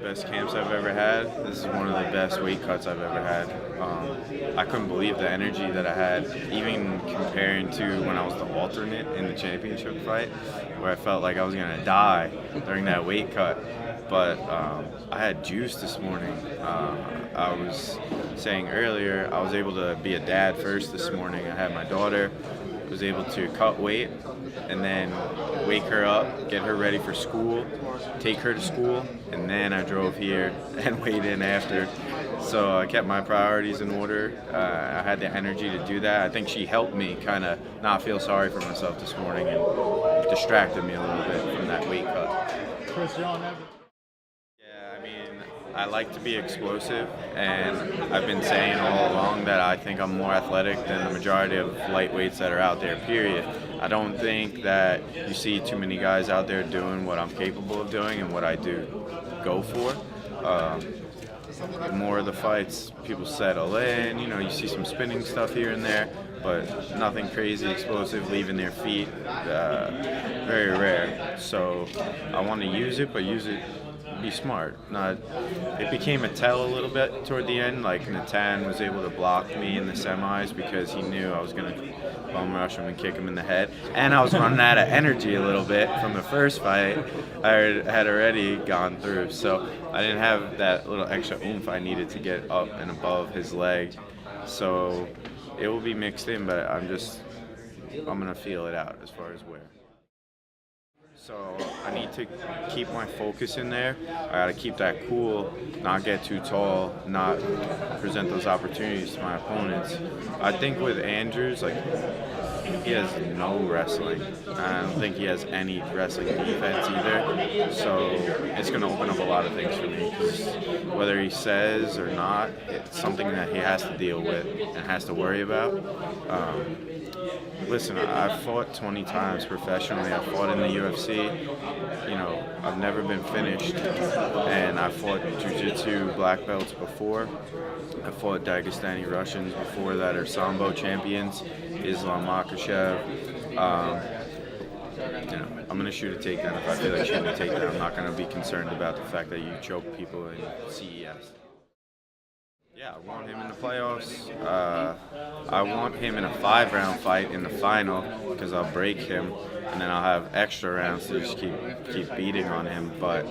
best camps I've ever had. This is one of the best weight cuts I've ever had. I couldn't believe the energy that I had, even comparing to when I was the alternate in the championship fight, where I felt like I was going to die during that weight cut. But I had juice this morning. I was saying earlier, I was able to be a dad first this morning. I had my daughter, was able to cut weight and then wake her up, get her ready for school, take her to school, and then I drove here and weighed in after. So I kept my priorities in order. I had the energy to do that. I think she helped me kind of not feel sorry for myself this morning and distracted me a little bit from that weight cut. Chris, you're on that. I like to be explosive, and I've been saying all along that I think I'm more athletic than the majority of lightweights that are out there, period. I don't think that you see too many guys out there doing what I'm capable of doing and what I do go for. More of the fights, people settle in, you see some spinning stuff here and there, but nothing crazy, explosive, leaving their feet, very rare. So I want to use it, but use it be smart. It became a tell a little bit toward the end. Like Natan was able to block me in the semis because he knew I was going to bum rush him and kick him in the head. And I was running out of energy a little bit from the first fight. I had already gone through, so I didn't have that little extra oomph I needed to get up and above his leg. So it will be mixed in, but I'm going to feel it out as far as where. So I need to keep my focus in there. I got to keep that cool, not get too tall, not present those opportunities to my opponents. I think with Andrews, he has no wrestling. I don't think he has any wrestling defense either. So it's going to open up a lot of things for me, because whether he says or not, it's something that he has to deal with and has to worry about. Listen, I've fought 20 times professionally. I've fought in the UFC. I've never been finished. And I've fought jiu-jitsu black belts before. I've fought Dagestani Russians before that are Sambo champions, Islam Makhachev. I'm going to shoot a takedown if I feel like shooting a takedown. I'm not going to be concerned about the fact that you choke people in CES. Yeah, I want him in the playoffs. I want him in a 5-round fight in the final, because I'll break him, and then I'll have extra rounds to just keep beating on him. But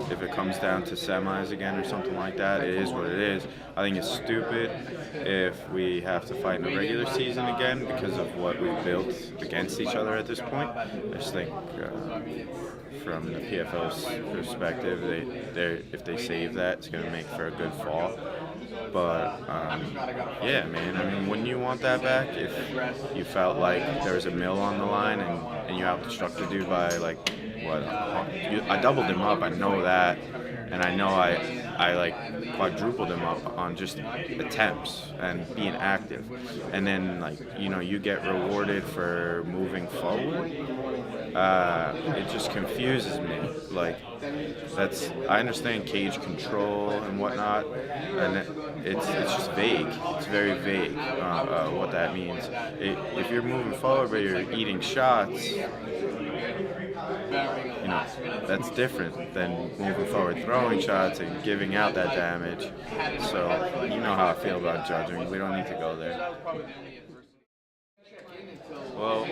if it comes down to semis again or something like that, it is what it is. I think it's stupid if we have to fight in the regular season again because of what we've built against each other at this point. I just think from the PFL's perspective, if they save that, it's going to make for a good fall. But yeah, man, wouldn't you want that back if you felt like there was a mill on the line and you outstruck the dude by I doubled him up, I know that, and I know I quadrupled him up on just attempts and being active, and then you get rewarded for moving forward. It just confuses me. I understand cage control and whatnot, and it's just vague. It's very vague what that means. If you're moving forward but you're eating shots, that's different than moving forward, throwing shots and giving out that damage. So you know how I feel about judging. We don't need to go there. Well,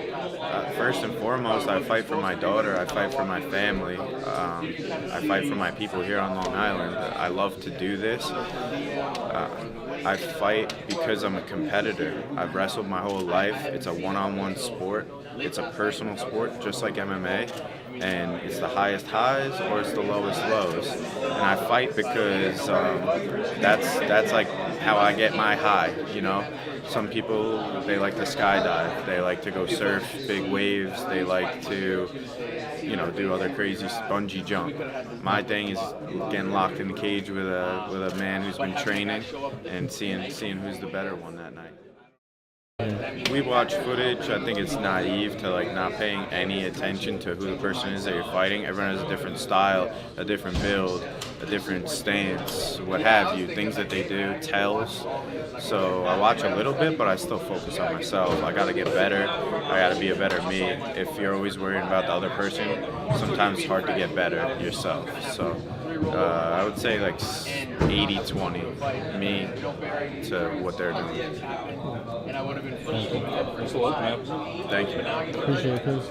first and foremost, I fight for my daughter. I fight for my family. I fight for my people here on Long Island. I love to do this. I fight because I'm a competitor. I've wrestled my whole life. It's a one-on-one sport. It's a personal sport, just like MMA. And it's the highest highs or it's the lowest lows. And I fight because that's how I get my high, Some people, they like to skydive. They like to go surf big waves. They like to, do other crazy bungee jump. My thing is getting locked in the cage with a man who's been training and seeing who's the better one that night. We watch footage. I think it's naive to not paying any attention to who the person is that you're fighting. Everyone has a different style, a different build. a different stance, what have you. Things that they do tells. So I watch a little bit, but I still focus on myself. I got to get better. I got to be a better me. If you're always worrying about the other person, sometimes it's hard to get better yourself. So I would say like 80-20, me to what they're doing. Thank you. Appreciate it, Chris.